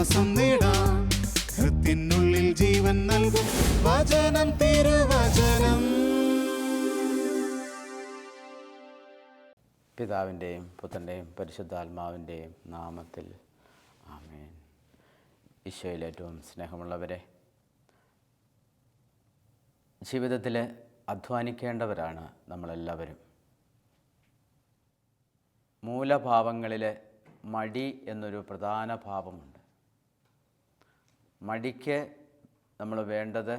ആശ്വാസം നേടാം. ഹൃത്തിനുള്ളിൽ ജീവൻ നൽകും വചനം, തിരുവചനം. പിതാവിൻ്റെയും പുത്രൻ്റെയും പരിശുദ്ധാത്മാവിൻ്റെയും നാമത്തിൽ ആമേൻ. ഈശോയിൽ ഏറ്റവും സ്നേഹമുള്ളവരെ, ജീവിതത്തിൽ അധ്വാനിക്കേണ്ടവരാണ് നമ്മളെല്ലാവരും. മൂലഭാവങ്ങളിൽ മടി എന്നൊരു പ്രധാന ഭാവമുണ്ട്. മടിക്ക് നമ്മൾ വേണ്ടത്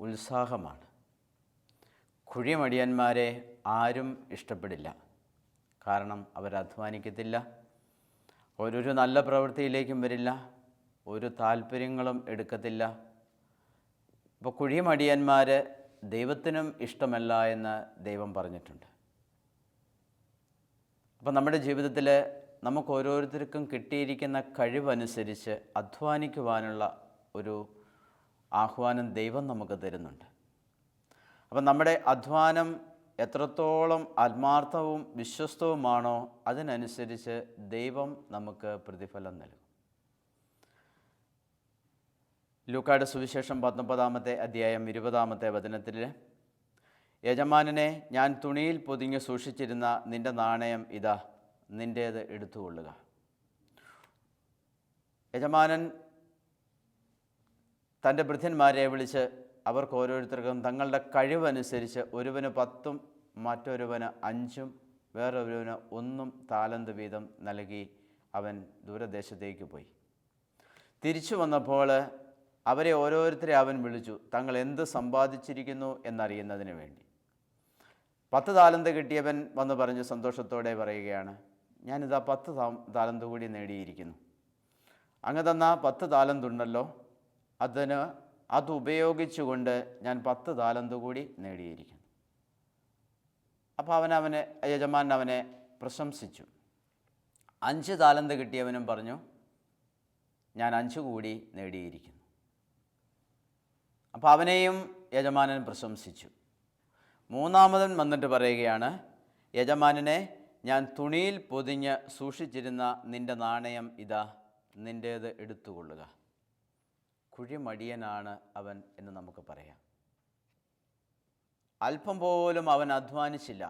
ഉത്സാഹമാണ്. കുഴിമടിയന്മാരെ ആരും ഇഷ്ടപ്പെടില്ല. കാരണം അവരധ്വാനിക്കത്തില്ല, ഒരു നല്ല പ്രവൃത്തിയിലേക്കും വരില്ല, ഒരു താല്പര്യങ്ങളും എടുക്കത്തില്ല. അപ്പോൾ കുഴിമടിയന്മാർ ദൈവത്തിനും ഇഷ്ടമല്ല എന്ന് ദൈവം പറഞ്ഞിട്ടുണ്ട്. അപ്പോൾ നമ്മുടെ ജീവിതത്തിൽ നമുക്ക് ഓരോരുത്തർക്കും കിട്ടിയിരിക്കുന്ന കഴിവനുസരിച്ച് അധ്വാനിക്കുവാനുള്ള ഒരു ആഹ്വാനം ദൈവം നമുക്ക് തരുന്നുണ്ട്. അപ്പം നമ്മുടെ അധ്വാനം എത്രത്തോളം ആത്മാർത്ഥവും വിശ്വസ്തവുമാണോ അതിനനുസരിച്ച് ദൈവം നമുക്ക് പ്രതിഫലം നൽകും. ലൂക്കായുടെ സുവിശേഷം 19-ാമത്തെ അധ്യായം 20-ാമത്തെ വചനത്തിൽ, യജമാനനെ, ഞാൻ തുണിയിൽ പൊതിഞ്ഞ് സൂക്ഷിച്ചിരുന്ന നിൻ്റെ നാണയം ഇതാ, നിൻ്റേത് എടുത്തുകൊള്ളുക. യജമാനൻ തൻ്റെ ഭൃത്യന്മാരെ വിളിച്ച് അവർക്ക് ഓരോരുത്തർക്കും തങ്ങളുടെ കഴിവനുസരിച്ച് ഒരുവന് 10 മറ്റൊരുവന് 5 വേറൊരുവന് 1 താലന്ത് വീതം നൽകി അവൻ ദൂരദേശത്തേക്ക് പോയി. തിരിച്ചു വന്നപ്പോൾ അവരെ ഓരോരുത്തരെ അവൻ വിളിച്ചു, തങ്ങൾ എന്ത് സമ്പാദിച്ചിരിക്കുന്നു എന്നറിയുന്നതിന് വേണ്ടി. 10 താലന്ത് കിട്ടിയവൻ വന്ന് പറഞ്ഞ് സന്തോഷത്തോടെ പറയുകയാണ്, ഞാനിതാ 10 താലന്ത് കൂടി നേടിയിരിക്കുന്നു. അങ്ങ് തന്ന 10 താലന്തുണ്ടല്ലോ, അത് ഉപയോഗിച്ചുകൊണ്ട് ഞാൻ 10 താലന്ത് കൂടി നേടിയിരിക്കുന്നു. അപ്പോൾ യജമാനൻ അവനെ പ്രശംസിച്ചു. 5 താലന്ത് കിട്ടിയവനും പറഞ്ഞു, ഞാൻ 5 കൂടി നേടിയിരിക്കുന്നു. അപ്പോൾ അവനെയും യജമാനൻ പ്രശംസിച്ചു. 3-ാമതൻ വന്നിട്ട് പറയുകയാണ്, യജമാനനെ, ഞാൻ തുണിയിൽ പൊതിഞ്ഞ് സൂക്ഷിച്ചിരുന്ന നിൻ്റെ നാണയം ഇതാ, നിൻ്റേത് എടുത്തുകൊള്ളുക. കുഴിമടിയനാണ് അവൻ എന്ന് നമുക്ക് പറയാം. അല്പം പോലും അവൻ അധ്വാനിച്ചില്ല,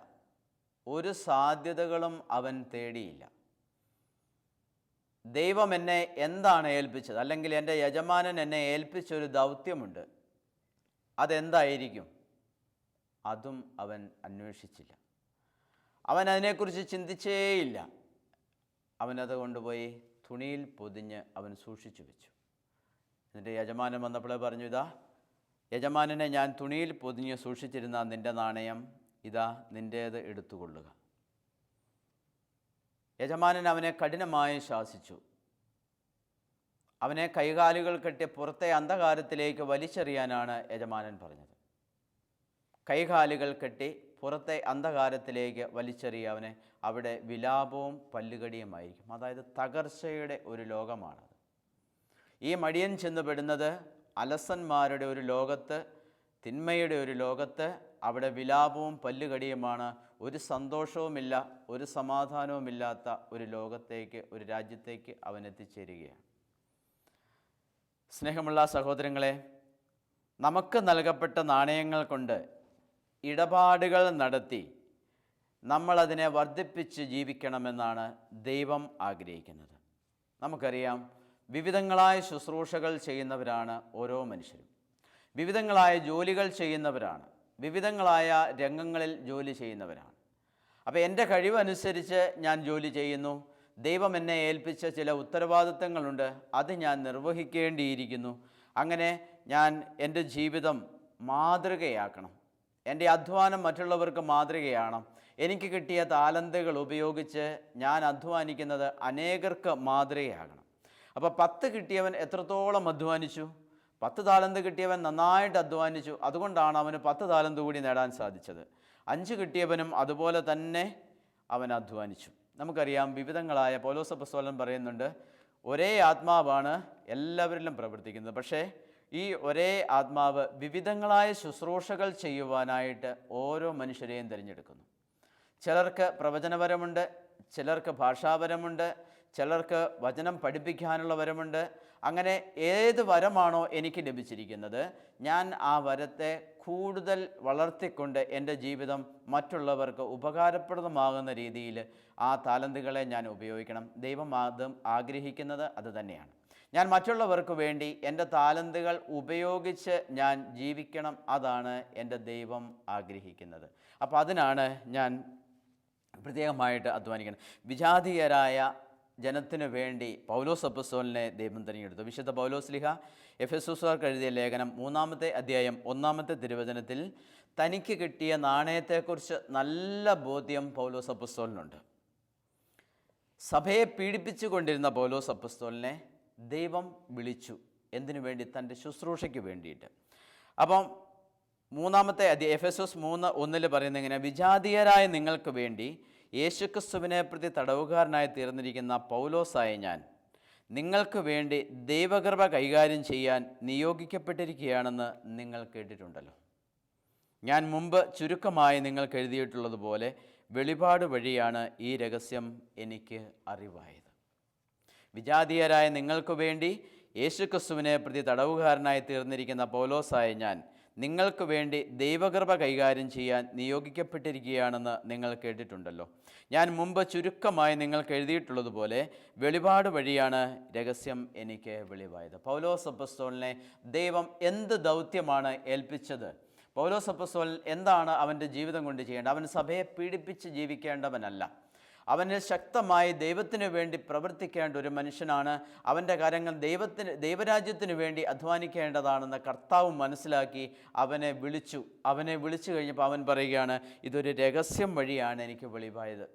ഒരു സാധ്യതകളും അവൻ തേടിയില്ല. ദൈവം എന്നെ എന്താണ് ഏൽപ്പിച്ചത്, അല്ലെങ്കിൽ എൻ്റെ യജമാനൻ എന്നെ ഏൽപ്പിച്ചൊരു ദൗത്യമുണ്ട്, അതെന്തായിരിക്കും, അതും അവൻ അന്വേഷിച്ചില്ല. അവൻ അതിനെക്കുറിച്ച് ചിന്തിച്ചേയില്ല. അവനത് കൊണ്ടുപോയി തുണിയിൽ പൊതിഞ്ഞ് അവൻ സൂക്ഷിച്ചു വെച്ചു. എന്നിട്ട് യജമാനൻ വന്നപ്പോൾ പറഞ്ഞു, ഇതാ യജമാനനെ, ഞാൻ തുണിയിൽ പൊതിഞ്ഞ് സൂക്ഷിച്ചിരുന്ന നിൻ്റെ നാണയം ഇതാ, നിൻ്റേത് എടുത്തുകൊള്ളുക. യജമാനൻ അവനെ കഠിനമായി ശാസിച്ചു. അവനെ കൈകാലുകൾ കെട്ടി പുറത്തെ അന്ധകാരത്തിലേക്ക് വലിച്ചെറിയാനാണ് യജമാനൻ പറഞ്ഞത്. കൈകാലുകൾ കെട്ടി പുറത്തെ അന്ധകാരത്തിലേക്ക് വലിച്ചെറിയ അവനെ അവിടെ വിലാപവും പല്ലുകടിയുമായിരിക്കും. അതായത് തകർച്ചയുടെ ഒരു ലോകമാണത്. ഈ മടിയൻ ചെന്നുപെടുന്നത് അലസന്മാരുടെ ഒരു ലോകത്ത്, തിന്മയുടെ ഒരു ലോകത്ത്. അവിടെ വിലാപവും പല്ലുകടിയുമാണ്. ഒരു സന്തോഷവുമില്ല, ഒരു സമാധാനവുമില്ലാത്ത ഒരു ലോകത്തേക്ക്, ഒരു രാജ്യത്തേക്ക് അവൻ എത്തിച്ചേരുകയാണ്. സ്നേഹമുള്ള സഹോദരങ്ങളെ, നമുക്ക് നൽകപ്പെട്ട നാണയങ്ങൾ കൊണ്ട് ഇടപാടുകൾ നടത്തി നമ്മളതിനെ വർദ്ധിപ്പിച്ച് ജീവിക്കണമെന്നാണ് ദൈവം ആഗ്രഹിക്കുന്നത്. നമുക്കറിയാം, വിവിധങ്ങളായ ശുശ്രൂഷകൾ ചെയ്യുന്നവരാണ് ഓരോ മനുഷ്യരും. വിവിധങ്ങളായ ജോലികൾ ചെയ്യുന്നവരാണ്, വിവിധങ്ങളായ രംഗങ്ങളിൽ ജോലി ചെയ്യുന്നവരാണ്. അപ്പോൾ എൻ്റെ കഴിവനുസരിച്ച് ഞാൻ ജോലി ചെയ്യുന്നു. ദൈവം എന്നെ ഏൽപ്പിച്ച ചില ഉത്തരവാദിത്തങ്ങളുണ്ട്, അത് ഞാൻ നിർവഹിക്കേണ്ടിയിരിക്കുന്നു. അങ്ങനെ ഞാൻ എൻ്റെ ജീവിതം മാതൃകയാക്കണം. എൻ്റെ അധ്വാനം മറ്റുള്ളവർക്ക് മാതൃകയാണ്. എനിക്ക് കിട്ടിയ താലന്തുകൾ ഉപയോഗിച്ച് ഞാൻ അധ്വാനിക്കുന്നത് അനേകർക്ക് മാതൃകയാകണം. അപ്പോൾ 10 കിട്ടിയവൻ എത്രത്തോളം അധ്വാനിച്ചു? 10 താലന്ത് കിട്ടിയവൻ നന്നായിട്ട് അധ്വാനിച്ചു. അതുകൊണ്ടാണ് അവന് 10 താലന്ത് കൂടി നേടാൻ സാധിച്ചത്. 5 കിട്ടിയവനും അതുപോലെ തന്നെ അവൻ അധ്വാനിച്ചു. നമുക്കറിയാം, വിവിധങ്ങളായ പൗലോസ് അപ്പോസ്തലൻ പറയുന്നുണ്ട്, ഒരേ ആത്മാവാണ് എല്ലാവരിലും പ്രവർത്തിക്കുന്നത്. പക്ഷേ ഈ ഒരേ ആത്മാവ് വിവിധങ്ങളായ ശുശ്രൂഷകൾ ചെയ്യുവാനായിട്ട് ഓരോ മനുഷ്യരെയും തിരഞ്ഞെടുക്കുന്നു. ചിലർക്ക് പ്രവചനപരമുണ്ട്, ചിലർക്ക് ഭാഷാപരമുണ്ട്, ചിലർക്ക് വചനം പഠിപ്പിക്കാനുള്ള വരമുണ്ട്. അങ്ങനെ ഏത് വരമാണോ എനിക്ക് ലഭിച്ചിരിക്കുന്നത്, ഞാൻ ആ വരത്തെ കൂടുതൽ വളർത്തിക്കൊണ്ട് എൻ്റെ ജീവിതം മറ്റുള്ളവർക്ക് ഉപകാരപ്രദമാകുന്ന രീതിയിൽ ആ താലന്തുകളെ ഞാൻ ഉപയോഗിക്കണം. ദൈവം അതും ആഗ്രഹിക്കുന്നത് അത് തന്നെയാണ്. ഞാൻ മറ്റുള്ളവർക്ക് വേണ്ടി എൻ്റെ താലന്തുകൾ ഉപയോഗിച്ച് ഞാൻ ജീവിക്കണം. അതാണ് എൻ്റെ ദൈവം ആഗ്രഹിക്കുന്നത്. അപ്പോൾ അതിനാണ് ഞാൻ പ്രത്യേകമായിട്ട് അധ്വാനിക്കണം. വിജാതീയരായ ജനത്തിനു വേണ്ടി പൗലോസ് അപ്പോസ്തലനെ ദൈവം തിരഞ്ഞെടുത്തു. വിശുദ്ധ പൗലോസ് ശ്ലീഹ എഫെസോസുകാർക്ക് എഴുതിയ ലേഖനം 3-ാമത്തെ അധ്യായം 1-ാമത്തെ തിരുവചനത്തിൽ തനിക്ക് കിട്ടിയ നാണയത്തെക്കുറിച്ച് നല്ല ബോധ്യം പൗലോസ് അപ്പോസ്തലനുണ്ട്. സഭയെ പീഡിപ്പിച്ചു കൊണ്ടിരുന്ന പൗലോസ് അപ്പോസ്തലനെ ദൈവം വിളിച്ചു. എന്തിനു വേണ്ടി? തൻ്റെ ശുശ്രൂഷയ്ക്ക് വേണ്ടിയിട്ട്. അപ്പം 3-ാമത്തെ അധ്യായം എഫെസോസ് 3:1 പറയുന്നത് എങ്ങനെ? വിജാതീയരായ നിങ്ങൾക്ക് വേണ്ടി യേശുക്രിസ്തുവിനെ പ്രതി തടവുകാരനായി തീർന്നിരിക്കുന്ന പൗലോസായ ഞാൻ നിങ്ങൾക്ക് വേണ്ടി ദൈവകൃപ കൈകാര്യം ചെയ്യാൻ നിയോഗിക്കപ്പെട്ടിരിക്കുകയാണെന്ന് നിങ്ങൾ കേട്ടിട്ടുണ്ടല്ലോ. ഞാൻ മുമ്പ് ചുരുക്കമായി നിങ്ങൾക്ക് എഴുതിയിട്ടുള്ളതുപോലെ വെളിപാട് വഴിയാണ് ഈ രഹസ്യം എനിക്ക് അറിവായത്. വിജാതീയരായ നിങ്ങൾക്ക് വേണ്ടി യേശുക്രിസ്തുവിനെ പ്രതി തടവുകാരനായി തീർന്നിരിക്കുന്ന പൗലോസായ ഞാൻ നിങ്ങൾക്ക് വേണ്ടി ദൈവകൃപ കൈകാര്യം ചെയ്യാൻ നിയോഗിക്കപ്പെട്ടിരിക്കുകയാണെന്ന് നിങ്ങൾ കേട്ടിട്ടുണ്ടല്ലോ. ഞാൻ മുമ്പ് ചുരുക്കമായി നിങ്ങൾക്ക് എഴുതിയിട്ടുള്ളതുപോലെ വെളിപാട് വഴിയാണ് രഹസ്യം എനിക്ക് വെളിവായത്. പൗലോസ് അപ്പോസ്തലനെ ദൈവം എന്ത് ദൗത്യമാണ് ഏൽപ്പിച്ചത്? പൗലോസ് അപ്പോസ്തലൻ എന്താണ് അവൻ്റെ ജീവിതം കൊണ്ട് ചെയ്യേണ്ടത്? അവൻ സഭയെ പീഡിപ്പിച്ച് ജീവിക്കേണ്ടവനല്ല. അവന് ശക്തമായി ദൈവത്തിന് വേണ്ടി പ്രവർത്തിക്കേണ്ട ഒരു മനുഷ്യനാണ്. അവൻ്റെ കാര്യങ്ങൾ ദൈവരാജ്യത്തിന് വേണ്ടി അധ്വാനിക്കേണ്ടതാണെന്ന് കർത്താവ് മനസ്സിലാക്കി അവനെ വിളിച്ചു കഴിഞ്ഞപ്പോൾ അവൻ പറയുകയാണ്, ഇതൊരു രഹസ്യം വഴിയാണ് എനിക്ക് വെളിവായത്.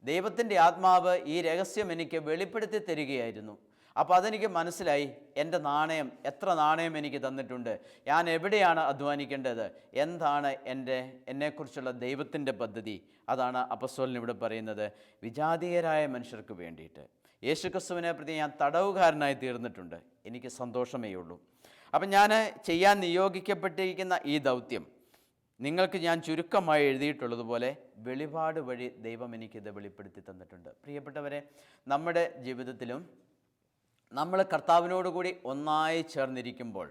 ദൈവത്തിൻ്റെ ആത്മാവ് ഈ രഹസ്യം എനിക്ക് വെളിപ്പെടുത്തി തരികയായിരുന്നു. അപ്പോൾ അതെനിക്ക് മനസ്സിലായി. എൻ്റെ നാണയം, എത്ര നാണയം എനിക്ക് തന്നിട്ടുണ്ട്, ഞാൻ എവിടെയാണ് അധ്വാനിക്കേണ്ടത്, എന്താണ് എന്നെക്കുറിച്ചുള്ള ദൈവത്തിൻ്റെ പദ്ധതി. അതാണ് അപ്പോസ്തലൻ ഇവിടെ പറയുന്നത്. വിജാതീയരായ മനുഷ്യർക്ക് വേണ്ടിയിട്ട് യേശുക്രിസ്തുവിനെ പ്രതി ഞാൻ തടവുകാരനായി തീർന്നിട്ടുണ്ട്. എനിക്ക് സന്തോഷമേ ഉള്ളൂ. അപ്പം ഞാൻ ചെയ്യാൻ നിയോഗിക്കപ്പെട്ടിരിക്കുന്ന ഈ ദൗത്യം നിങ്ങൾക്ക് ഞാൻ ചുരുക്കമായി എഴുതിയിട്ടുള്ളതുപോലെ വെളിപാട് വഴി ദൈവം എനിക്കിത് വെളിപ്പെടുത്തി തന്നിട്ടുണ്ട്. പ്രിയപ്പെട്ടവരെ, നമ്മുടെ ജീവിതത്തിലും നമ്മൾ കർത്താവിനോടുകൂടി ഒന്നായി ചേർന്നിരിക്കുമ്പോൾ,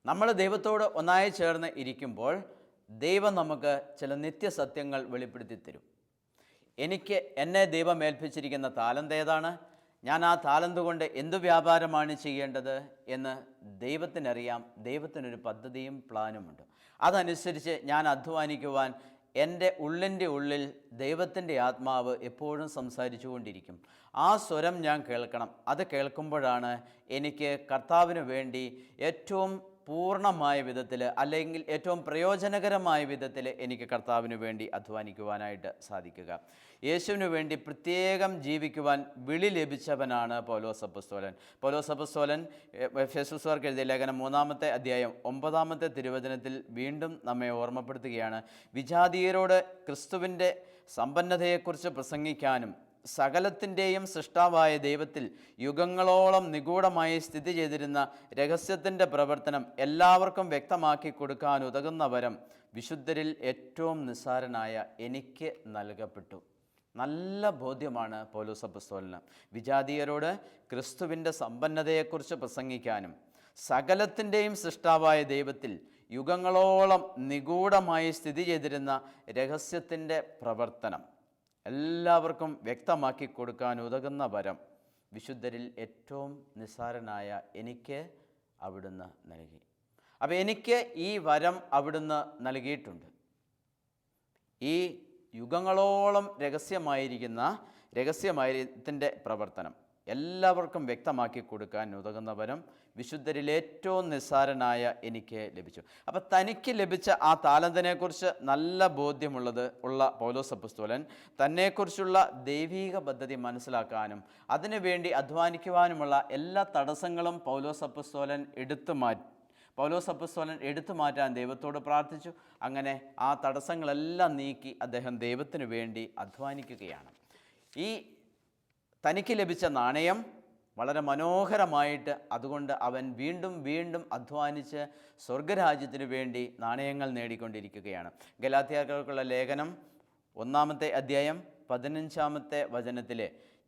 നമ്മൾ ദൈവത്തോട് ഒന്നായി ചേർന്ന് ഇരിക്കുമ്പോൾ ദൈവം നമുക്ക് ചില നിത്യസത്യങ്ങൾ വെളിപ്പെടുത്തി തരും. എന്നെ ദൈവം ഏൽപ്പിച്ചിരിക്കുന്ന താലന്ത് ഏതാണ്, ഞാൻ ആ താലന്ത് കൊണ്ട് എന്തു വ്യാപാരമാണ് ചെയ്യേണ്ടത് എന്ന് ദൈവത്തിനറിയാം. ദൈവത്തിനൊരു പദ്ധതിയും പ്ലാനുമുണ്ട്. അതനുസരിച്ച് ഞാൻ അധ്വാനിക്കുവാൻ എൻ്റെ ഉള്ളിൻ്റെ ഉള്ളിൽ ദൈവത്തിൻ്റെ ആത്മാവ് എപ്പോഴും സംസാരിച്ചു കൊണ്ടിരിക്കും. ആ സ്വരം ഞാൻ കേൾക്കണം. അത് കേൾക്കുമ്പോഴാണ് എനിക്ക് കർത്താവിന് വേണ്ടി ഏറ്റവും പൂർണ്ണമായ വിധത്തിൽ, അല്ലെങ്കിൽ ഏറ്റവും പ്രയോജനകരമായ വിധത്തിൽ എനിക്ക് കർത്താവിന് വേണ്ടി അധ്വാനിക്കുവാനായിട്ട് സാധിക്കുക. യേശുവിന് വേണ്ടി പ്രത്യേകം ജീവിക്കുവാൻ വിളി ലഭിച്ചവനാണ് പൗലോസ് അപ്പോസ്തലൻ. പൗലോസ് അപ്പോസ്തലൻ എഫെസോസുകാർക്ക് എഴുതിയ ലേഖനം 3-ാമത്തെ അധ്യായം 9-ാമത്തെ തിരുവചനത്തിൽ വീണ്ടും നമ്മെ ഓർമ്മപ്പെടുത്തുകയാണ്. വിജാതീയരോട് ക്രിസ്തുവിൻ്റെ സമ്പന്നതയെക്കുറിച്ച് പ്രസംഗിക്കാനും സകലത്തിൻ്റെയും സൃഷ്ടാവായ ദൈവത്തിൽ യുഗങ്ങളോളം നിഗൂഢമായി സ്ഥിതി ചെയ്തിരുന്ന രഹസ്യത്തിൻ്റെ പ്രവർത്തനം എല്ലാവർക്കും വ്യക്തമാക്കി കൊടുക്കാൻ ഉതകുന്ന വരം വിശുദ്ധരിൽ ഏറ്റവും നിസ്സാരനായ എനിക്ക് നൽകപ്പെട്ടു. നല്ല ബോധ്യമാണ് പൗലോസ് അപ്പോസ്തലന്. വിജാതീയരോട് ക്രിസ്തുവിൻ്റെ സമ്പന്നതയെക്കുറിച്ച് പ്രസംഗിക്കാനും സകലത്തിൻ്റെയും സൃഷ്ടാവായ ദൈവത്തിൽ യുഗങ്ങളോളം നിഗൂഢമായി സ്ഥിതി ചെയ്തിരുന്ന രഹസ്യത്തിൻ്റെ പ്രവർത്തനം എല്ലാവർക്കും വ്യക്തമാക്കി കൊടുക്കാൻ ഉതകുന്ന വരം വിശുദ്ധരിൽ ഏറ്റവും നിസ്സാരനായ എനിക്ക് അവിടുന്ന് നൽകി. അപ്പോൾ എനിക്ക് ഈ വരം അവിടുന്ന് നൽകിയിട്ടുണ്ട്. ഈ യുഗങ്ങളോളം രഹസ്യമായതിൻ്റെ പ്രവർത്തനം എല്ലാവർക്കും വ്യക്തമാക്കി കൊടുക്കാൻ ഉതകുന്ന വരം വിശുദ്ധരിൽ ഏറ്റവും നിസ്സാരനായ എനിക്ക് ലഭിച്ചു. അപ്പോൾ തനിക്ക് ലഭിച്ച ആ താലന്തിനെക്കുറിച്ച് നല്ല ബോധ്യമുള്ള പൗലോസ് അപ്പോസ്തലൻ തന്നെക്കുറിച്ചുള്ള ദൈവീക പദ്ധതി മനസ്സിലാക്കാനും അതിനുവേണ്ടി അധ്വാനിക്കുവാനുമുള്ള എല്ലാ തടസ്സങ്ങളും പൗലോസ് അപ്പോസ്തലൻ എടുത്തു മാറ്റാൻ ദൈവത്തോട് പ്രാർത്ഥിച്ചു. അങ്ങനെ ആ തടസ്സങ്ങളെല്ലാം നീക്കി അദ്ദേഹം ദൈവത്തിന് വേണ്ടി അധ്വാനിക്കുകയാണ്. ഈ തനിക്ക് ലഭിച്ച നാണയം വളരെ മനോഹരമായിട്ട്, അതുകൊണ്ട് അവൻ വീണ്ടും വീണ്ടും അധ്വാനിച്ച് സ്വർഗരാജ്യത്തിന് വേണ്ടി നാണയങ്ങൾ നേടിക്കൊണ്ടിരിക്കുകയാണ്. ഗലാത്യർക്കുള്ള ലേഖനം 1-ാമത്തെ അധ്യായം 15-ാമത്തെ വചനത്തിലെ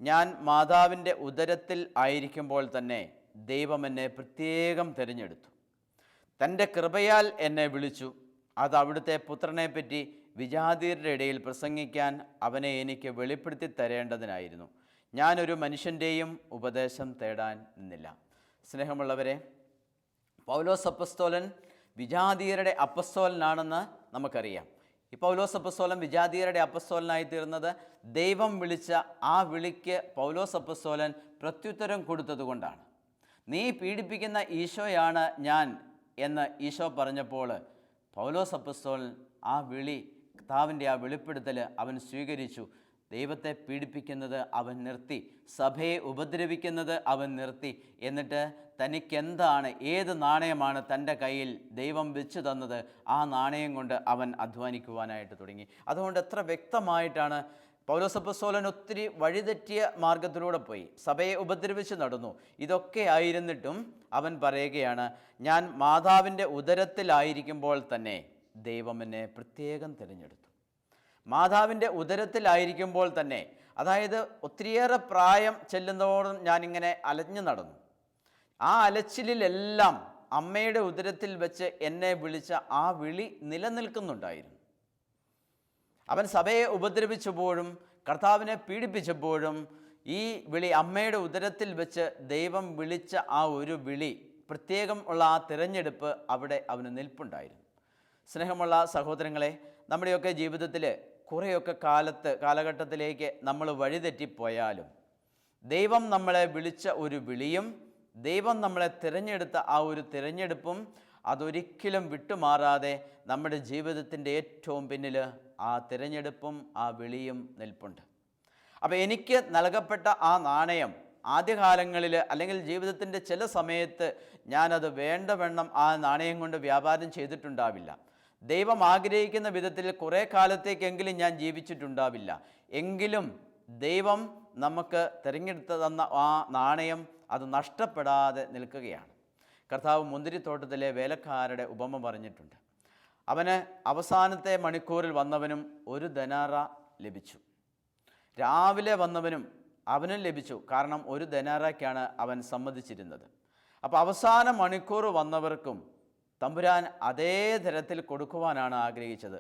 ഞാൻ മാതാവിൻ്റെ ഉദരത്തിൽ ആയിരിക്കുമ്പോൾ തന്നെ ദൈവം എന്നെ പ്രത്യേകം തിരഞ്ഞെടുത്തു. തൻ്റെ കൃപയാൽ എന്നെ വിളിച്ചു. അത് അവിടുത്തെ പുത്രനെപ്പറ്റി വിജാതീയരുടെ ഇടയിൽ പ്രസംഗിക്കാൻ അവനെ എനിക്ക് വെളിപ്പെടുത്തി തരേണ്ടതിനായിരുന്നു. ഞാനൊരു മനുഷ്യൻ്റെയും ഉപദേശം തേടാൻ നിന്നില്ല. സ്നേഹമുള്ളവരെ, പൗലോസ് അപ്പസ്തോലൻ വിജാതീയരുടെ അപ്പസ്തോലനാണെന്ന് നമുക്കറിയാം. ഈ പൗലോസ് അപ്പസ്തോലൻ വിജാതീയരുടെ അപ്പസ്തോലനായി തീർന്നത് ദൈവം വിളിച്ച ആ വിളിക്ക് പൗലോസ് അപ്പസ്തോലൻ പ്രത്യുത്തരം കൊടുത്തതുകൊണ്ടാണ്. നീ പീഡിപ്പിക്കുന്ന ഈശോയാണ് ഞാൻ എന്ന് ഈശോ പറഞ്ഞപ്പോൾ പൗലോസ് അപ്പസ്തോലൻ ആ വിളി, കർത്താവിൻ്റെ ആ വെളിപ്പെടുത്തൽ അവൻ സ്വീകരിച്ചു. ദൈവത്തെ പീഡിപ്പിക്കുന്നത് അവൻ നിർത്തി, സഭയെ ഉപദ്രവിക്കുന്നത് അവൻ നിർത്തി. എന്നിട്ട് തനിക്കെന്താണ്, ഏത് നാണയമാണ് തൻ്റെ കയ്യിൽ ദൈവം വെച്ചു തന്നത്, ആ നാണയം കൊണ്ട് അവൻ അധ്വാനിക്കുവാനായിട്ട് തുടങ്ങി. അതുകൊണ്ട് എത്ര വ്യക്തമായിട്ടാണ് പൗലോസ് അപ്പസ്തോലൻ ഒത്തിരി വഴിതെറ്റിയ മാർഗത്തിലൂടെ പോയി, സഭയെ ഉപദ്രവിച്ച് നടന്നു. ഇതൊക്കെ ആയിരുന്നിട്ടും അവൻ പറയുകയാണ്, ഞാൻ മാതാവിൻ്റെ ഉദരത്തിലായിരിക്കുമ്പോൾ തന്നെ ദൈവം എന്നെ പ്രത്യേകം തിരഞ്ഞെടുത്തു. മാതാവിൻ്റെ ഉദരത്തിലായിരിക്കുമ്പോൾ തന്നെ, അതായത് ഒത്തിരിയേറെ പ്രായം ചെല്ലുന്നതോടും ഞാനിങ്ങനെ അലഞ്ഞു നടന്നു. ആ അലച്ചിലെല്ലാം അമ്മയുടെ ഉദരത്തിൽ വെച്ച് എന്നെ വിളിച്ച ആ വിളി നിലനിൽക്കുന്നുണ്ടായിരുന്നു. അവൻ സഭയെ ഉപദ്രവിച്ചപ്പോഴും കർത്താവിനെ പീഡിപ്പിച്ചപ്പോഴും ഈ വിളി, അമ്മയുടെ ഉദരത്തിൽ വെച്ച് ദൈവം വിളിച്ച ആ ഒരു വിളി, പ്രത്യേകം ഉള്ള ആ തിരഞ്ഞെടുപ്പ് അവിടെ അവന് നിൽപ്പുണ്ടായിരുന്നു. സ്നേഹമുള്ള സഹോദരങ്ങളെ, നമ്മുടെയൊക്കെ ജീവിതത്തിൽ കുറേയൊക്കെ കാലഘട്ടത്തിലേക്ക് നമ്മൾ വഴിതെറ്റിപ്പോയാലും ദൈവം നമ്മളെ വിളിച്ച ഒരു വിളിയും ദൈവം നമ്മളെ തിരഞ്ഞെടുത്ത ആ ഒരു തിരഞ്ഞെടുപ്പും അതൊരിക്കലും വിട്ടുമാറാതെ നമ്മുടെ ജീവിതത്തിൻ്റെ ഏറ്റവും പിന്നിൽ ആ തിരഞ്ഞെടുപ്പും ആ വിളിയും നിൽപ്പുണ്ട്. അപ്പോൾ എനിക്ക് നൽകപ്പെട്ട ആ നാണയം ആദ്യകാലങ്ങളിൽ അല്ലെങ്കിൽ ജീവിതത്തിൻ്റെ ചില സമയത്ത് ഞാനത് വേണ്ടവണ്ണം ആ നാണയം കൊണ്ട് വ്യാപാരം ചെയ്തിട്ടുണ്ടാവില്ല. ദൈവം ആഗ്രഹിക്കുന്ന വിധത്തിൽ കുറേ കാലത്തേക്കെങ്കിലും ഞാൻ ജീവിച്ചിട്ടുണ്ടാവില്ല. എങ്കിലും ദൈവം നമുക്ക് തിരഞ്ഞെടുത്ത് തന്ന ആ നാണയം അത് നഷ്ടപ്പെടാതെ നിൽക്കുകയാണ്. കർത്താവ് മുന്തിരിത്തോട്ടത്തിലെ വേലക്കാരുടെ ഉപമ പറഞ്ഞിട്ടുണ്ട്. അവന് അവസാനത്തെ മണിക്കൂറിൽ വന്നവനും ഒരു ദനാറ ലഭിച്ചു. രാവിലെ വന്നവനും അവനും ലഭിച്ചു. കാരണം ഒരു ദനാറയ്ക്കാണ് അവൻ സമ്മതിച്ചിരുന്നത്. അപ്പോൾ അവസാന മണിക്കൂർ വന്നവർക്കും തമ്പുരാൻ അതേ തരത്തിൽ കൊടുക്കുവാനാണ് ആഗ്രഹിച്ചത്.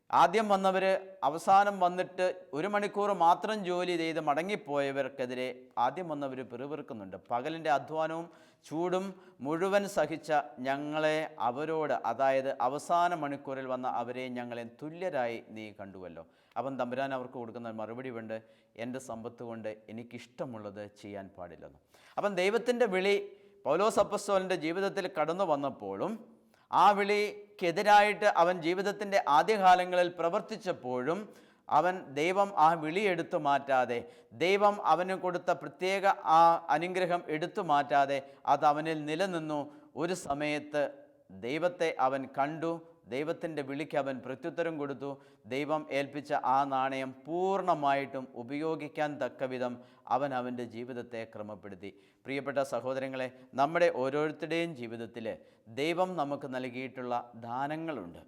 ആദ്യം വന്നവർ അവസാനം വന്നിട്ട് ഒരു മണിക്കൂർ മാത്രം ജോലി ചെയ്ത് മടങ്ങിപ്പോയവർക്കെതിരെ ആദ്യം വന്നവർ പിറുപിറുക്കുന്നുണ്ട്. പകലിൻ്റെ അധ്വാനവും ചൂടും മുഴുവൻ സഹിച്ച ഞങ്ങളെ അവരോട്, അതായത് അവസാന മണിക്കൂറിൽ വന്ന അവരെ ഞങ്ങളെ തുല്യരായി നീ കണ്ടുവല്ലോ. അവൻ തമ്പുരാൻ അവർക്ക് കൊടുക്കുന്ന മറുപടി കൊണ്ട്, എൻ്റെ സമ്പത്ത് കൊണ്ട് എനിക്കിഷ്ടമുള്ളത് ചെയ്യാൻ പാടില്ലെന്ന്. അപ്പം ദൈവത്തിൻ്റെ വിളി പൗലോസ് അപ്പസ്തോലൻ്റെ ജീവിതത്തിൽ കടന്നു വന്നപ്പോഴും ആ വിളിക്കെതിരായിട്ട് അവൻ ജീവിതത്തിൻ്റെ ആദ്യകാലങ്ങളിൽ പ്രവർത്തിച്ചപ്പോഴും ദൈവം ആ വിളി എടുത്തു മാറ്റാതെ, ദൈവം അവന് കൊടുത്ത പ്രത്യേക ആ അനുഗ്രഹം എടുത്തു മാറ്റാതെ അത് അവനിൽ നിലനിന്നു. ഒരു സമയത്ത് ദൈവത്തെ അവൻ കണ്ടു, ദൈവത്തിൻ്റെ വിളിക്ക് അവൻ പ്രത്യുത്തരം കൊടുത്തു. ദൈവം ഏൽപ്പിച്ച ആ നാണയം പൂർണ്ണമായിട്ടും ഉപയോഗിക്കാൻ തക്കവിധം അവൻ്റെ ജീവിതത്തെ ക്രമപ്പെടുത്തി. പ്രിയപ്പെട്ട സഹോദരങ്ങളെ, നമ്മുടെ ഓരോരുത്തരുടെയും ജീവിതത്തിൽ ദൈവം നമുക്ക് നൽകിയിട്ടുള്ള ദാനങ്ങളുണ്ട്,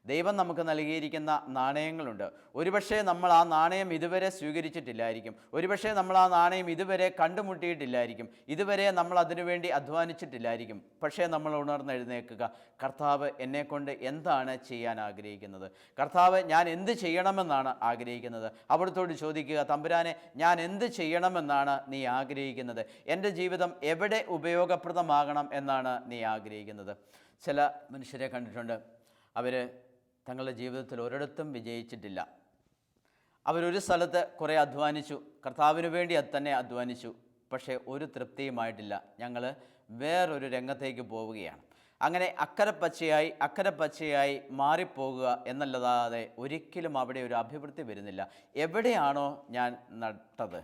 ദൈവം നമുക്ക് നൽകിയിരിക്കുന്ന നാണയങ്ങളുണ്ട്. ഒരുപക്ഷെ നമ്മൾ ആ നാണയം ഇതുവരെ സ്വീകരിച്ചിട്ടില്ലായിരിക്കും, ഒരുപക്ഷെ നമ്മൾ ആ നാണയം ഇതുവരെ കണ്ടുമുട്ടിയിട്ടില്ലായിരിക്കും, ഇതുവരെ നമ്മൾ അതിനുവേണ്ടി അധ്വാനിച്ചിട്ടില്ലായിരിക്കും. പക്ഷേ നമ്മൾ ഉണർന്നെഴുന്നേൽക്കുക, കർത്താവ് എന്നെക്കൊണ്ട് എന്താണ് ചെയ്യാൻ ആഗ്രഹിക്കുന്നത്, കർത്താവ് ഞാൻ എന്ത് ചെയ്യണമെന്നാണ് ആഗ്രഹിക്കുന്നത്. അവിടുത്തോട് ചോദിക്കുക, തമ്പുരാനെ ഞാൻ എന്ത് ചെയ്യണമെന്നാണ് നീ ആഗ്രഹിക്കുന്നത്, എൻ്റെ ജീവിതം എവിടെ ഉപയോഗപ്രദമാകണം എന്നാണ് നീ ആഗ്രഹിക്കുന്നത്. ചില മനുഷ്യരെ കണ്ടിട്ടുണ്ട്, അവർ തങ്ങളുടെ ജീവിതത്തിൽ ഒരിടത്തും വിജയിച്ചിട്ടില്ല. അവരൊരു സ്ഥലത്ത് കുറേ അധ്വാനിച്ചു, കർത്താവിന് വേണ്ടി അത് തന്നെ അധ്വാനിച്ചു, പക്ഷേ ഒരു തൃപ്തിയുമായിട്ടില്ല. ഞങ്ങൾ വേറൊരു രംഗത്തേക്ക് പോവുകയാണ്. അങ്ങനെ അക്കരെ പച്ചയായി മാറിപ്പോകുക എന്നല്ലാതെ ഒരിക്കലും അവിടെ ഒരു അഭിവൃദ്ധി വരുന്നില്ല. എവിടെയാണോ ഞാൻ നട്ടത്,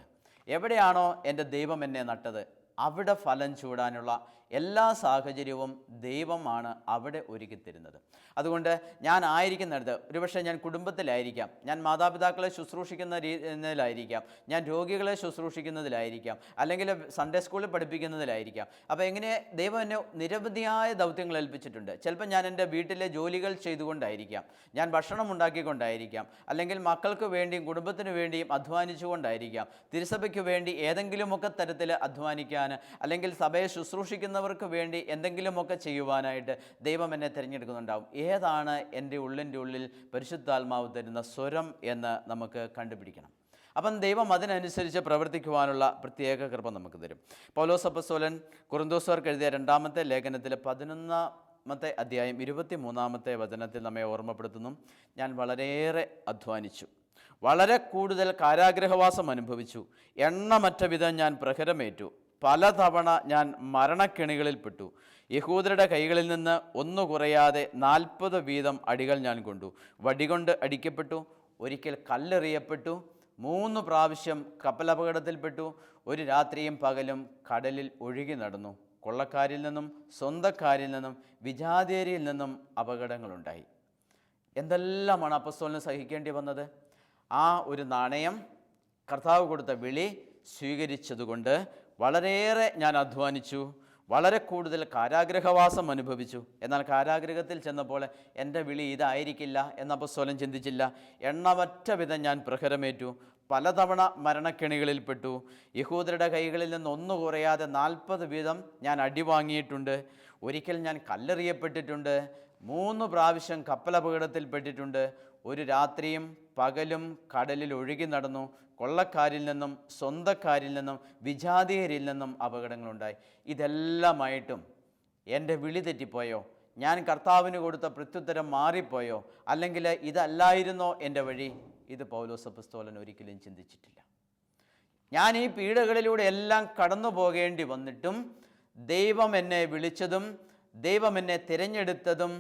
എവിടെയാണോ എൻ്റെ ദൈവം എന്നെ നട്ടത്, അവിടെ ഫലം ചൂടാനുള്ള എല്ലാ സാഹചര്യവും ദൈവമാണ് അവിടെ ഒരുക്കി തരുന്നത്. അതുകൊണ്ട് ഞാൻ ആയിരിക്കുന്നിടത്ത്, ഒരുപക്ഷെ ഞാൻ കുടുംബത്തിലായിരിക്കാം, ഞാൻ മാതാപിതാക്കളെ ശുശ്രൂഷിക്കുന്നതിലായിരിക്കാം, ഞാൻ രോഗികളെ ശുശ്രൂഷിക്കുന്നതിലായിരിക്കാം, അല്ലെങ്കിൽ സൺഡേ സ്കൂളിൽ പഠിപ്പിക്കുന്നതിലായിരിക്കാം. അപ്പോൾ എങ്ങനെ ദൈവം എന്നെ നിരവധിയായ ദൗത്യങ്ങൾ ഏൽപ്പിച്ചിട്ടുണ്ട്. ചിലപ്പോൾ ഞാൻ എൻ്റെ വീട്ടിലെ ജോലികൾ ചെയ്തുകൊണ്ടായിരിക്കാം, ഞാൻ ഭക്ഷണം ഉണ്ടാക്കിക്കൊണ്ടായിരിക്കാം, അല്ലെങ്കിൽ മക്കൾക്ക് വേണ്ടിയും കുടുംബത്തിന് വേണ്ടിയും അധ്വാനിച്ചുകൊണ്ടായിരിക്കാം, തിരുസഭയ്ക്ക് വേണ്ടി ഏതെങ്കിലുമൊക്കെ തരത്തിൽ അധ്വാനിക്കാൻ, അല്ലെങ്കിൽ സഭയെ ശുശ്രൂഷിക്കുന്നവർക്ക് വേണ്ടി എന്തെങ്കിലുമൊക്കെ ചെയ്യുവാനായിട്ട് ദൈവം എന്നെ തിരഞ്ഞെടുക്കുന്നുണ്ടാവും. ഏതാണ് എൻ്റെ ഉള്ളിൻ്റെ ഉള്ളിൽ പരിശുദ്ധാത്മാവ് തരുന്ന സ്വരം എന്ന് നമുക്ക് കണ്ടുപിടിക്കണം. അപ്പം ദൈവം അതിനനുസരിച്ച് പ്രവർത്തിക്കുവാനുള്ള പ്രത്യേക കൃപ നമുക്ക് തരും. പൗലോസ് അപ്പോസ്തലൻ കൊരിന്തോസ്യർക്ക് എഴുതിയ 2-ാമത്തെ ലേഖനത്തിൽ 11-ാമത്തെ അധ്യായം 23-ാമത്തെ വചനത്തിൽ നമ്മെ ഓർമ്മപ്പെടുത്തുന്നു. ഞാൻ വളരെയേറെ അധ്വാനിച്ചു, വളരെ കൂടുതൽ കാരാഗ്രഹവാസം അനുഭവിച്ചു, എണ്ണമറ്റ വിധം ഞാൻ പ്രഹരമേറ്റു, പലതവണ ഞാൻ മരണക്കെണികളിൽപ്പെട്ടു, യഹൂദരുടെ കൈകളിൽ നിന്ന് ഒന്നു കുറയാതെ 40 വീതം അടികൾ ഞാൻ കൊണ്ടു, വടികൊണ്ട് അടിക്കപ്പെട്ടു, ഒരിക്കൽ കല്ലെറിയപ്പെട്ടു, 3 പ്രാവശ്യം കപ്പലപകടത്തിൽപ്പെട്ടു, ഒരു രാത്രിയും പകലും കടലിൽ ഒഴുകി നടന്നു, കൊള്ളക്കാരിൽ നിന്നും സ്വന്തക്കാരിൽ നിന്നും വിജാതീയരിൽ നിന്നും അപകടങ്ങളുണ്ടായി. എന്തെല്ലാമാണ് അപ്പോസ്തലന് സഹിക്കേണ്ടി വന്നത്? ആ ഒരു നാണയം, കർത്താവ് കൊടുത്ത വിളി സ്വീകരിച്ചതുകൊണ്ട് വളരെയേറെ ഞാൻ അധ്വാനിച്ചു, വളരെ കൂടുതൽ കാരാഗ്രഹവാസം അനുഭവിച്ചു. എന്നാൽ കാരാഗ്രഹത്തിൽ ചെന്നപ്പോൾ എൻ്റെ വിളി ഇതായിരിക്കില്ല എന്ന് അപ്പോസ്തലൻ ചിന്തിച്ചില്ല. എണ്ണമറ്റ വിധം ഞാൻ പ്രഹരമേറ്റു, പലതവണ മരണക്കെണികളിൽപ്പെട്ടു, യഹൂദരുടെ കൈകളിൽ നിന്ന് ഒന്നു കുറയാതെ 40 വീതം ഞാൻ അടി വാങ്ങിയിട്ടുണ്ട്, ഒരിക്കൽ ഞാൻ കല്ലെറിയപ്പെട്ടിട്ടുണ്ട്, 3 പ്രാവശ്യം കപ്പലപകടത്തിൽപ്പെട്ടിട്ടുണ്ട്, ഒരു രാത്രിയും പകലും കടലിൽ ഒഴുകി നടന്നു, കൊള്ളക്കാരിൽ നിന്നും സ്വന്തക്കാരിൽ നിന്നും വിജാതീയരിൽ നിന്നും അപകടങ്ങളുണ്ടായി. ഇതെല്ലാമായിട്ടും എൻ്റെ വിളി തെറ്റിപ്പോയോ? ഞാൻ കർത്താവിന് കൊടുത്ത പ്രത്യുത്തരം മാറിപ്പോയോ? അല്ലെങ്കിൽ ഇതല്ലായിരുന്നോ എൻ്റെ വഴി? ഇത് പൗലോസ് അപ്പോസ്തലൻ ഒരിക്കലും ചിന്തിച്ചിട്ടില്ല. ഞാൻ ഈ പീഡകളിലൂടെ എല്ലാം കടന്നു പോകേണ്ടി വന്നിട്ടും ദൈവം എന്നെ വിളിച്ചതും ദൈവം എന്നെ തിരഞ്ഞെടുത്തതും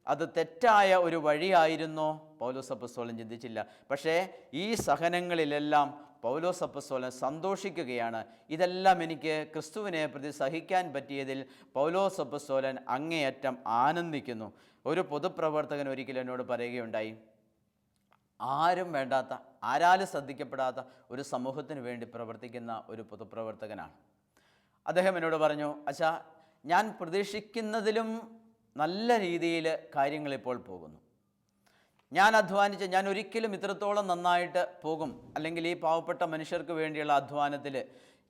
അത് തെറ്റായ ഒരു വഴിയായിരുന്നോ? പൗലോസ് അപ്പോസ്തലൻ ചിന്തിച്ചില്ല. പക്ഷേ ഈ സഹനങ്ങളിലെല്ലാം പൗലോസ് അപ്പോസ്തലൻ സന്തോഷിക്കുകയാണ്. ഇതെല്ലാം എനിക്ക് ക്രിസ്തുവിനെ പ്രതി സഹിക്കാൻ പറ്റിയതിൽ പൗലോസ് അപ്പോസ്തലൻ അങ്ങേയറ്റം ആനന്ദിക്കുന്നു. ഒരു പൊതുപ്രവർത്തകൻ ഒരിക്കലും എന്നോട് പറയുകയുണ്ടായി, ആരും വേണ്ടാത്ത, ആരാലും ശ്രദ്ധിക്കപ്പെടാത്ത ഒരു സമൂഹത്തിന് വേണ്ടി പ്രവർത്തിക്കുന്ന ഒരു പൊതുപ്രവർത്തകനാണ്. അദ്ദേഹം എന്നോട് പറഞ്ഞു, അച്ഛാ, ഞാൻ പ്രതീക്ഷിക്കുന്നതിലും നല്ല രീതിയിൽ കാര്യങ്ങളിപ്പോൾ പോകുന്നു. ഞാൻ അധ്വാനിച്ച് ഞാൻ ഒരിക്കലും ഇത്രത്തോളം നന്നായിട്ട് പോകും, അല്ലെങ്കിൽ ഈ പാവപ്പെട്ട മനുഷ്യർക്ക് വേണ്ടിയുള്ള അധ്വാനത്തിൽ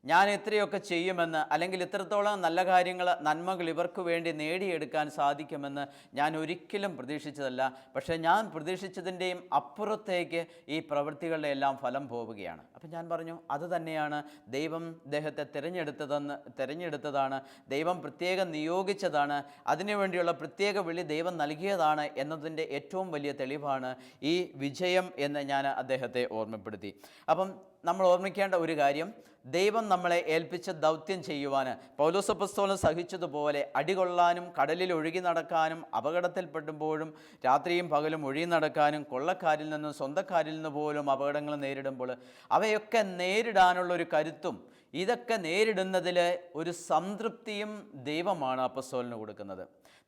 ഞാൻ എത്രയൊക്കെ ചെയ്യുമെന്ന്, അല്ലെങ്കിൽ ഇത്രത്തോളം നല്ല കാര്യങ്ങൾ, നന്മകൾ ഇവർക്ക് വേണ്ടി നേടിയെടുക്കാൻ സാധിക്കുമെന്ന് ഞാൻ ഒരിക്കലും പ്രതീക്ഷിച്ചതല്ല. പക്ഷേ ഞാൻ പ്രതീക്ഷിച്ചതിൻ്റെയും അപ്പുറത്തേക്ക് ഈ പ്രവൃത്തികളുടെ എല്ലാം ഫലം പോവുകയാണ്. അപ്പം ഞാൻ പറഞ്ഞു, അത് തന്നെയാണ് ദൈവം അദ്ദേഹത്തെ തിരഞ്ഞെടുത്തതാണ്, ദൈവം പ്രത്യേകം നിയോഗിച്ചതാണ്, അതിനുവേണ്ടിയുള്ള പ്രത്യേക വിളി ദൈവം നൽകിയതാണ് എന്നതിൻ്റെ ഏറ്റവും വലിയ തെളിവാണ് ഈ വിജയം എന്ന് ഞാൻ അദ്ദേഹത്തെ ഓർമ്മപ്പെടുത്തി. അപ്പം നമ്മൾ ഓർമ്മിക്കേണ്ട ഒരു കാര്യം, ദൈവം നമ്മളെ ഏൽപ്പിച്ച ദൗത്യം ചെയ്യുവാൻ പൗലോസ് അപ്പോസ്തലൻ സഹിച്ചതുപോലെ അടികൊള്ളാനും കടലിൽ ഒഴുകി നടക്കാനും അപകടത്തിൽപ്പെടുമ്പോഴും രാത്രിയും പകലും ഒഴുകി നടക്കാനും കൊള്ളക്കാരിൽ നിന്നും സ്വന്തക്കാരിൽ നിന്ന് പോലും അപകടങ്ങൾ നേരിടുമ്പോൾ അവയൊക്കെ നേരിടാനുള്ളൊരു കരുത്തും ഇതൊക്കെ നേരിടുന്നതിൽ ഒരു സംതൃപ്തിയും ദൈവമാണ് അപ്പോസ്തലന് കൊടുക്കുന്നത്.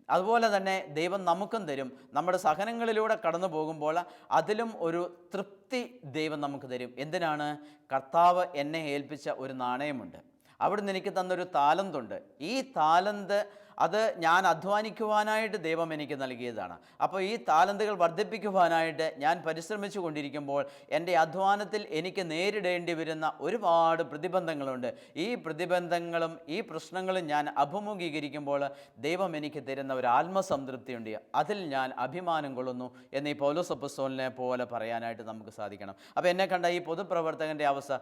അതുപോലെ തന്നെ ദൈവം നമുക്കും തരും. നമ്മുടെ സഹനങ്ങളിലൂടെ കടന്നു പോകുമ്പോൾ അതിലും ഒരു തൃപ്തി ദൈവം നമുക്ക് തരും. എന്തിനാണ്? കർത്താവ് എന്നെ ഏൽപ്പിച്ച ഒരു നാണയമുണ്ട്, അവിടുന്ന് എനിക്ക് തന്നൊരു താലന്തുണ്ട്. ഈ താലന്ത് അത് ഞാൻ അധ്വാനിക്കുവാനായിട്ട് ദൈവം എനിക്ക് നൽകിയതാണ്. അപ്പോൾ ഈ താലന്തുകൾ വർദ്ധിപ്പിക്കുവാനായിട്ട് ഞാൻ പരിശ്രമിച്ചു കൊണ്ടിരിക്കുമ്പോൾ എൻ്റെ അധ്വാനത്തിൽ എനിക്ക് നേരിടേണ്ടി വരുന്ന ഒരുപാട് പ്രതിബന്ധങ്ങളുണ്ട്. ഈ പ്രതിബന്ധങ്ങളും ഈ പ്രശ്നങ്ങളും ഞാൻ അഭിമുഖീകരിക്കുമ്പോൾ ദൈവം എനിക്ക് തരുന്ന ഒരു ആത്മസംതൃപ്തിയുണ്ട്. അതിൽ ഞാൻ അഭിമാനം കൊള്ളുന്നു എന്ന് ഈ പൗലോസ് അപ്പോസ്തലനെ പോലെ പറയാനായിട്ട് നമുക്ക് സാധിക്കണം. അപ്പോൾ എന്നെ കണ്ട ഈ പൊതുപ്രവർത്തകൻ്റെ അവസ്ഥ,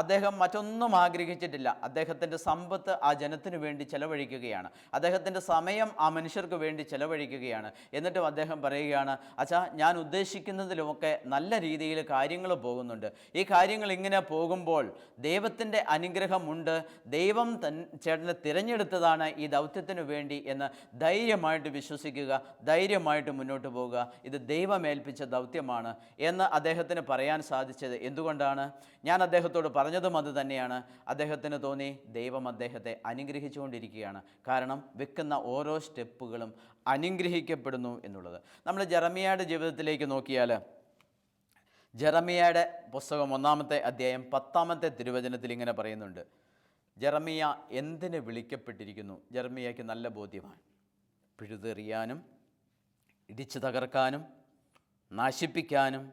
അദ്ദേഹം മറ്റൊന്നും ആഗ്രഹിച്ചിട്ടില്ല. അദ്ദേഹത്തിൻ്റെ സമ്പത്ത് ആ ജനത്തിനു വേണ്ടി ചെലവഴിക്കുകയാണ്. അദ്ദേഹത്തിൻ്റെ അദ്ദേഹത്തിൻ്റെ സമയം ആ മനുഷ്യർക്ക് വേണ്ടി ചെലവഴിക്കുകയാണ്. എന്നിട്ടും അദ്ദേഹം പറയുകയാണ്, അച്ഛാ ഞാൻ ഉദ്ദേശിക്കുന്നതിലുമൊക്കെ നല്ല രീതിയിൽ കാര്യങ്ങൾ പോകുന്നുണ്ട്. ഈ കാര്യങ്ങൾ ഇങ്ങനെ പോകുമ്പോൾ ദൈവത്തിൻ്റെ അനുഗ്രഹമുണ്ട്, ദൈവം ചേട്ടനെ തിരഞ്ഞെടുത്തതാണ് ഈ ദൗത്യത്തിന് വേണ്ടി എന്ന് ധൈര്യമായിട്ട് വിശ്വസിക്കുക, ധൈര്യമായിട്ട് മുന്നോട്ട് പോകുക. ഇത് ദൈവമേൽപ്പിച്ച ദൗത്യമാണ് എന്ന് അദ്ദേഹത്തിന് പറയാൻ സാധിച്ചത് എന്തുകൊണ്ടാണ്? ഞാൻ അദ്ദേഹത്തോട് പറഞ്ഞതും അത് തന്നെയാണ്. അദ്ദേഹത്തിന് തോന്നി ദൈവം അദ്ദേഹത്തെ അനുഗ്രഹിച്ചുകൊണ്ടിരിക്കുകയാണ്. കാരണം വെക്കുന്ന ഓരോ സ്റ്റെപ്പുകളും അനുഗ്രഹിക്കപ്പെടുന്നു എന്നുള്ളത്. നമ്മൾ ജെറമിയായുടെ ജീവിതത്തിലേക്ക് നോക്കിയാൽ, ജെറമിയായുടെ പുസ്തകം 1-ാമത്തെ അധ്യായം 10-ാമത്തെ തിരുവചനത്തിൽ ഇങ്ങനെ പറയുന്നുണ്ട്, ജെറമിയ എന്തിന് വിളിക്കപ്പെട്ടിരിക്കുന്നു? ജെറമിയയ്ക്ക് നല്ല ബോധ്യമാണ്. പിഴുതെറിയാനും ഇടിച്ചു തകർക്കാനും നശിപ്പിക്കാനും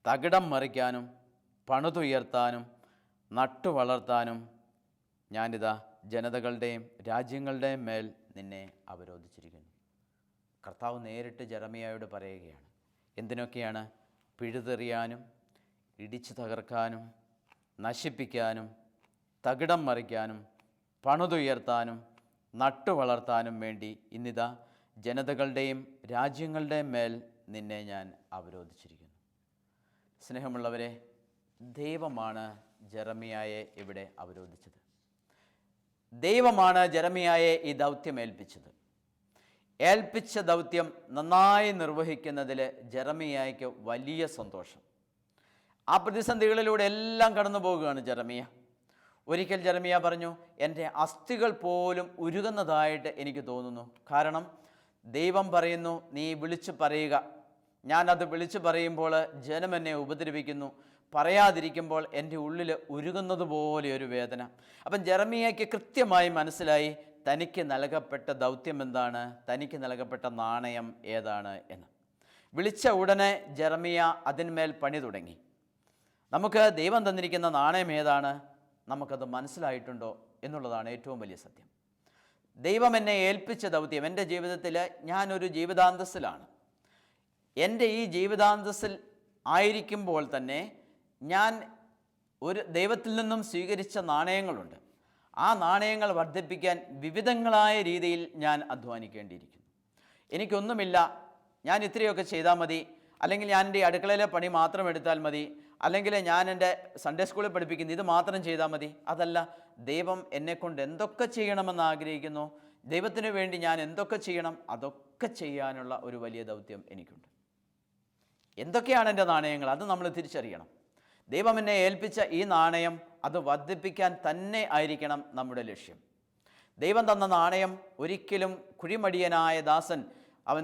തകിടം മറിക്കാനും പണിതുയർത്താനും നട്ടുവളർത്താനും ഞാനിതാ ജനതകളുടെയും രാജ്യങ്ങളുടെയും മേൽ നിന്നെ അവരോധിച്ചിരിക്കുന്നു. കർത്താവ് നേരിട്ട് ജെറമിയായോട് പറയുകയാണ്. എന്തിനൊക്കെയാണ്? പിഴുതെറിയാനും ഇടിച്ചു തകർക്കാനും നശിപ്പിക്കാനും തകിടം മറിക്കാനും പണിതുയർത്താനും നട്ടുവളർത്താനും വേണ്ടി ഇന്നിതാ ജനതകളുടെയും രാജ്യങ്ങളുടെയും മേൽ നിന്നെ ഞാൻ അവരോധിച്ചിരിക്കുന്നു. സ്നേഹമുള്ളവരെ, ദൈവമാണ് ജെറമിയായെ ഇവിടെ അവരോധിച്ചത്. ദൈവമാണ് ജെറമിയായെ ഈ ദൗത്യം ഏൽപ്പിച്ചത്. ഏൽപ്പിച്ച ദൗത്യം നന്നായി നിർവഹിക്കുന്നതിൽ ജെറമിയായ്ക്ക് വലിയ സന്തോഷം. ആ പ്രതിസന്ധികളിലൂടെ എല്ലാം കടന്നു പോവുകയാണ് ജെറമിയ. ഒരിക്കൽ ജെറമിയ പറഞ്ഞു, എൻ്റെ അസ്ഥികൾ പോലും ഉരുകുന്നതായിട്ട് എനിക്ക് തോന്നുന്നു. കാരണം ദൈവം പറയുന്നു, നീ വിളിച്ചു പറയുക. ഞാനത് വിളിച്ചു പറയുമ്പോൾ ജനം എന്നെ ഉപദ്രവിക്കുന്നു, പറയാതിരിക്കുമ്പോൾ എൻ്റെ ഉള്ളിൽ ഉരുകുന്നത് പോലെ ഒരു വേദന. അപ്പം ജെറമിയയ്ക്ക് കൃത്യമായി മനസ്സിലായി തനിക്ക് നൽകപ്പെട്ട ദൗത്യം എന്താണ്, തനിക്ക് നൽകപ്പെട്ട നാണയം ഏതാണ് എന്ന്. വിളിച്ച ഉടനെ ജെറമിയ അതിന്മേൽ പണി തുടങ്ങി. നമുക്ക് ദൈവം തന്നിരിക്കുന്ന നാണയം ഏതാണ്, നമുക്കത് മനസ്സിലായിട്ടുണ്ടോ എന്നുള്ളതാണ് ഏറ്റവും വലിയ സത്യം. ദൈവം എന്നെ ഏൽപ്പിച്ച ദൗത്യം, എൻ്റെ ജീവിതത്തിൽ ഞാനൊരു ജീവിതാന്തസ്സിലാണ്. എൻ്റെ ഈ ജീവിതാന്തസ്സിൽ ആയിരിക്കുമ്പോൾ തന്നെ ഞാൻ ഒരു ദൈവത്തിൽ നിന്നും സ്വീകരിച്ച നാണയങ്ങളുണ്ട്. ആ നാണയങ്ങൾ വർദ്ധിപ്പിക്കാൻ വിവിധങ്ങളായ രീതിയിൽ ഞാൻ അധ്വാനിക്കേണ്ടിയിരിക്കുന്നു. എനിക്കൊന്നുമില്ല, ഞാൻ ഇത്രയൊക്കെ ചെയ്താൽ മതി, അല്ലെങ്കിൽ ഞാൻ എൻ്റെ അടുക്കളയിലെ പണി മാത്രം എടുത്താൽ മതി, അല്ലെങ്കിൽ ഞാൻ എൻ്റെ സൺഡേ സ്കൂളിൽ പഠിപ്പിക്കുന്ന ഇത് മാത്രം ചെയ്താൽ മതി. അതല്ല, ദൈവം എന്നെക്കൊണ്ട് എന്തൊക്കെ ചെയ്യണമെന്ന് ആഗ്രഹിക്കുന്നു, ദൈവത്തിന് വേണ്ടി ഞാൻ എന്തൊക്കെ ചെയ്യണം, അതൊക്കെ ചെയ്യാനുള്ള ഒരു വലിയ ദൗത്യം എനിക്കുണ്ട്. എന്തൊക്കെയാണ് എൻ്റെ നാണയങ്ങൾ, അത് നമ്മൾ തിരിച്ചറിയണം. ദൈവം എന്നെ ഏൽപ്പിച്ച ഈ നാണയം അത് വർദ്ധിപ്പിക്കാൻ തന്നെ ആയിരിക്കണം നമ്മുടെ ലക്ഷ്യം. ദൈവം തന്ന നാണയം ഒരിക്കലും കുഴിമടിയനായ ദാസൻ അവൻ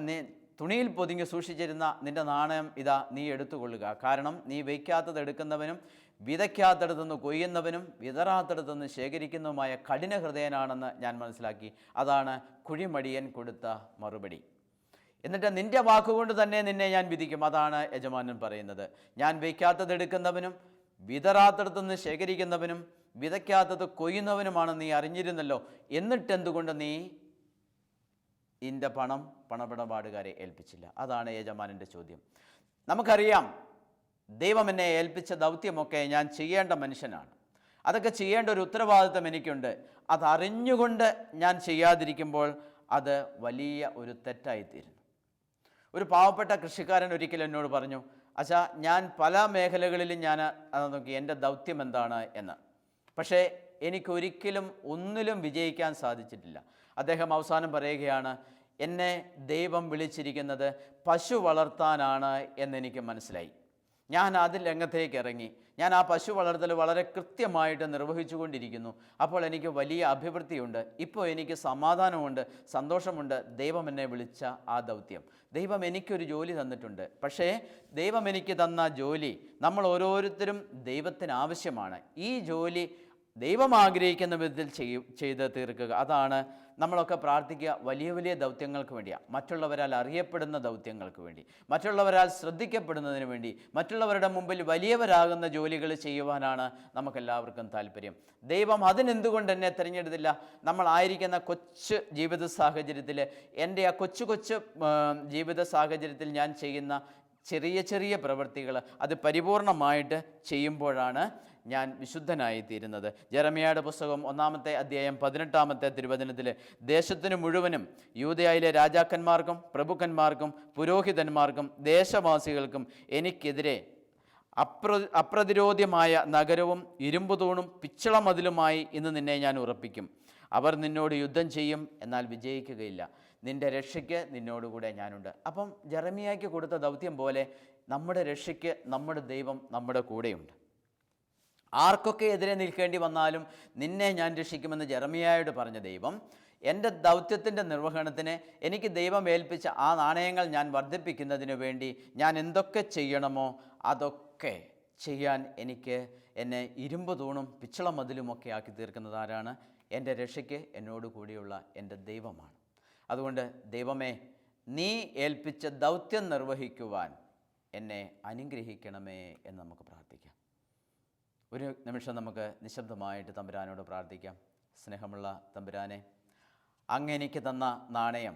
തുണിയിൽ പൊതിഞ്ഞ് സൂക്ഷിച്ചിരുന്ന നിൻ്റെ നാണയം ഇതാ നീ എടുത്തുകൊള്ളുക. കാരണം നീ വയ്ക്കാത്തത് എടുക്കുന്നവനും വിതയ്ക്കാത്തടത്തുനിന്ന് കൊയ്യുന്നവനും വിതറാത്തടത്തുനിന്ന് ശേഖരിക്കുന്നതുമായ കഠിന ഹൃദയനാണെന്ന് ഞാൻ മനസ്സിലാക്കി. അതാണ് കുഴിമടിയൻ കൊടുത്ത മറുപടി. എന്നിട്ട് നിൻ്റെ വാക്കുകൊണ്ട് തന്നെ നിന്നെ ഞാൻ വിധിക്കും. അതാണ് യജമാനൻ പറയുന്നത്. ഞാൻ വയ്ക്കാത്തത് എടുക്കുന്നവനും വിതറാത്തടത്തുനിന്ന് ശേഖരിക്കുന്നവനും വിതയ്ക്കാത്തത് കൊയ്യുന്നവനുമാണ് നീ അറിഞ്ഞിരുന്നല്ലോ. എന്നിട്ടെന്തുകൊണ്ട് നീ നിൻ്റെ പണം പണമിടപാടുകാരെ ഏൽപ്പിച്ചില്ല? അതാണ് യജമാനൻ്റെ ചോദ്യം. നമുക്കറിയാം, ദൈവം എന്നെ ഏൽപ്പിച്ച ദൗത്യമൊക്കെ ഞാൻ ചെയ്യേണ്ട മനുഷ്യനാണ്. അതൊക്കെ ചെയ്യേണ്ട ഒരു ഉത്തരവാദിത്വം എനിക്കുണ്ട്. അതറിഞ്ഞുകൊണ്ട് ഞാൻ ചെയ്യാതിരിക്കുമ്പോൾ അത് വലിയ ഒരു തെറ്റായിത്തീരുന്നു. ഒരു പാവപ്പെട്ട കൃഷിക്കാരൻ ഒരിക്കൽ എന്നോട് പറഞ്ഞു, അച്ഛാ, ഞാൻ പല മേഖലകളിലും ഞാൻ നോക്കി എൻ്റെ ദൗത്യം എന്താണ് എന്ന്, പക്ഷേ എനിക്കൊരിക്കലും ഒന്നിലും വിജയിക്കാൻ സാധിച്ചിട്ടില്ല. അദ്ദേഹം അവസാനം പറയുകയാണ്, എന്നെ ദൈവം വിളിച്ചിരിക്കുന്നത് പശു വളർത്താനാണ് എന്നെനിക്ക് മനസ്സിലായി. ഞാൻ അതിൽ രംഗത്തേക്ക് ഇറങ്ങി. ഞാൻ ആ പശു വളർത്തൽ വളരെ കൃത്യമായിട്ട് നിർവഹിച്ചു കൊണ്ടിരിക്കുന്നു. അപ്പോൾ എനിക്ക് വലിയ അഭിവൃദ്ധിയുണ്ട്. ഇപ്പോൾ എനിക്ക് സമാധാനമുണ്ട്, സന്തോഷമുണ്ട്. ദൈവം എന്നെ വിളിച്ച ആ ദൗത്യം, ദൈവം എനിക്കൊരു ജോലി തന്നിട്ടുണ്ട്. പക്ഷേ ദൈവം എനിക്ക് തന്ന ജോലി നമ്മൾ ഓരോരുത്തരും ദൈവത്തിന് ആവശ്യമാണ്. ഈ ജോലി ദൈവം ആഗ്രഹിക്കുന്ന വിധത്തിൽ ചെയ്ത് തീർക്കുക. അതാണ് നമ്മളൊക്കെ പ്രാർത്ഥിക്കുക. വലിയ വലിയ ദൗത്യങ്ങൾക്ക് വേണ്ടിയാണ്, മറ്റുള്ളവരാൽ അറിയപ്പെടുന്ന ദൗത്യങ്ങൾക്ക് വേണ്ടി, മറ്റുള്ളവരാൽ ശ്രദ്ധിക്കപ്പെടുന്നതിന് വേണ്ടി, മറ്റുള്ളവരുടെ മുമ്പിൽ വലിയവരാകുന്ന ജോലികൾ ചെയ്യുവാനാണ് നമുക്കെല്ലാവർക്കും താല്പര്യം. ദൈവം അതിനെന്തുകൊണ്ട് എന്നെ തിരഞ്ഞെടുത്തില്ല? നമ്മളായിരിക്കുന്ന കൊച്ചു ജീവിത സാഹചര്യത്തിൽ, എൻ്റെ ആ കൊച്ചു ജീവിത സാഹചര്യത്തിൽ ഞാൻ ചെയ്യുന്ന ചെറിയ ചെറിയ പ്രവൃത്തികൾ അത് പരിപൂർണമായിട്ട് ചെയ്യുമ്പോഴാണ് ഞാൻ വിശുദ്ധനായിത്തീരുന്നത്. ജെറമ്യായുടെ പുസ്തകം 1-ാമത്തെ അധ്യായം 18-ാമത്തെ തിരുവചനത്തിൽ ദേശത്തിന് മുഴുവനും യൂദയായിലെ രാജാക്കന്മാർക്കും പ്രഭുക്കന്മാർക്കും പുരോഹിതന്മാർക്കും ദേശവാസികൾക്കും എനിക്കെതിരെ അപ്രതിരോധ്യമായ നഗരവും ഇരുമ്പുതൂണും പിച്ചളമതിലുമായി ഇന്ന് നിന്നെ ഞാൻ ഉറപ്പിക്കും. അവർ നിന്നോട് യുദ്ധം ചെയ്യും, എന്നാൽ വിജയിക്കുകയില്ല. നിൻ്റെ രക്ഷയ്ക്ക് നിന്നോടുകൂടെ ഞാനുണ്ട്. അപ്പം ജെറമ്യായ്ക്ക് കൊടുത്ത ദൗത്യം പോലെ നമ്മുടെ രക്ഷയ്ക്ക് നമ്മുടെ ദൈവം നമ്മുടെ കൂടെയുണ്ട്. ആർക്കൊക്കെ എതിരെ നിൽക്കേണ്ടി വന്നാലും നിന്നെ ഞാൻ രക്ഷിക്കുമെന്ന് ജെറമ്യായോട് പറഞ്ഞ ദൈവം എൻ്റെ ദൗത്യത്തിൻ്റെ നിർവഹണത്തിന് എനിക്ക് ദൈവം ഏൽപ്പിച്ച ആ നാണയങ്ങൾ ഞാൻ വർദ്ധിപ്പിക്കുന്നതിന് വേണ്ടി ഞാൻ എന്തൊക്കെ ചെയ്യണമോ അതൊക്കെ ചെയ്യാൻ എന്നെ ഇരുമ്പ് തൂണും പിച്ചള മതിലുമൊക്കെ ആക്കി തീർക്കുന്നത് ആരാണ്? എൻ്റെ രക്ഷയ്ക്ക് എന്നോട് കൂടിയുള്ള എൻ്റെ ദൈവമാണ്. അതുകൊണ്ട് ദൈവമേ, നീ ഏൽപ്പിച്ച ദൗത്യം നിർവഹിക്കുവാൻ എന്നെ അനുഗ്രഹിക്കണമേ എന്ന് നമുക്ക് പ്രാർത്ഥിക്കാം. ഒരു നിമിഷം നമുക്ക് നിശബ്ദമായിട്ട് തമ്പുരാനോട് പ്രാർത്ഥിക്കാം. സ്നേഹമുള്ള തമ്പുരാനെ, അങ്ങ് എനിക്ക് തന്ന നാണയം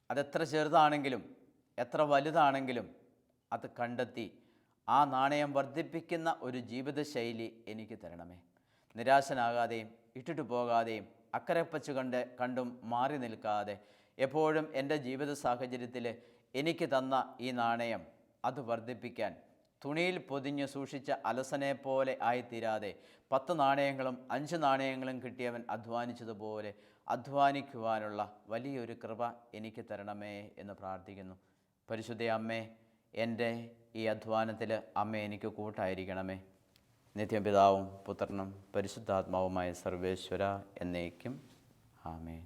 അതെത്ര ചെറുതാണെങ്കിലും എത്ര വലുതാണെങ്കിലും അത് കണ്ടെത്തി ആ നാണയം വർദ്ധിപ്പിക്കുന്ന ഒരു ജീവിതശൈലി എനിക്ക് തരണമേ. നിരാശനാകാതെയും ഇട്ടിട്ട് പോകാതെയും അക്കരെപ്പച്ച് കണ്ടും മാറി നിൽക്കാതെ എപ്പോഴും എൻ്റെ ജീവിത സാഹചര്യത്തിൽ എനിക്ക് തന്ന ഈ നാണയം അത് വർദ്ധിപ്പിക്കാൻ തുണിയിൽ പൊതിഞ്ഞ് സൂക്ഷിച്ച അലസനെ പോലെ ആയിത്തീരാതെ 10 നാണയങ്ങളും 5 നാണയങ്ങളും കിട്ടിയവൻ അധ്വാനിച്ചതുപോലെ അധ്വാനിക്കുവാനുള്ള വലിയൊരു കൃപ എനിക്ക് തരണമേ എന്ന് പ്രാർത്ഥിക്കുന്നു. പരിശുദ്ധ അമ്മേ, എൻ്റെ ഈ അധ്വാനത്തിൽ അമ്മ എനിക്ക് കൂട്ടായിരിക്കണമേ. നിത്യപിതാവും പുത്രനും പരിശുദ്ധാത്മാവുമായ സർവേശ്വര എന്നേക്കും ആമേൻ.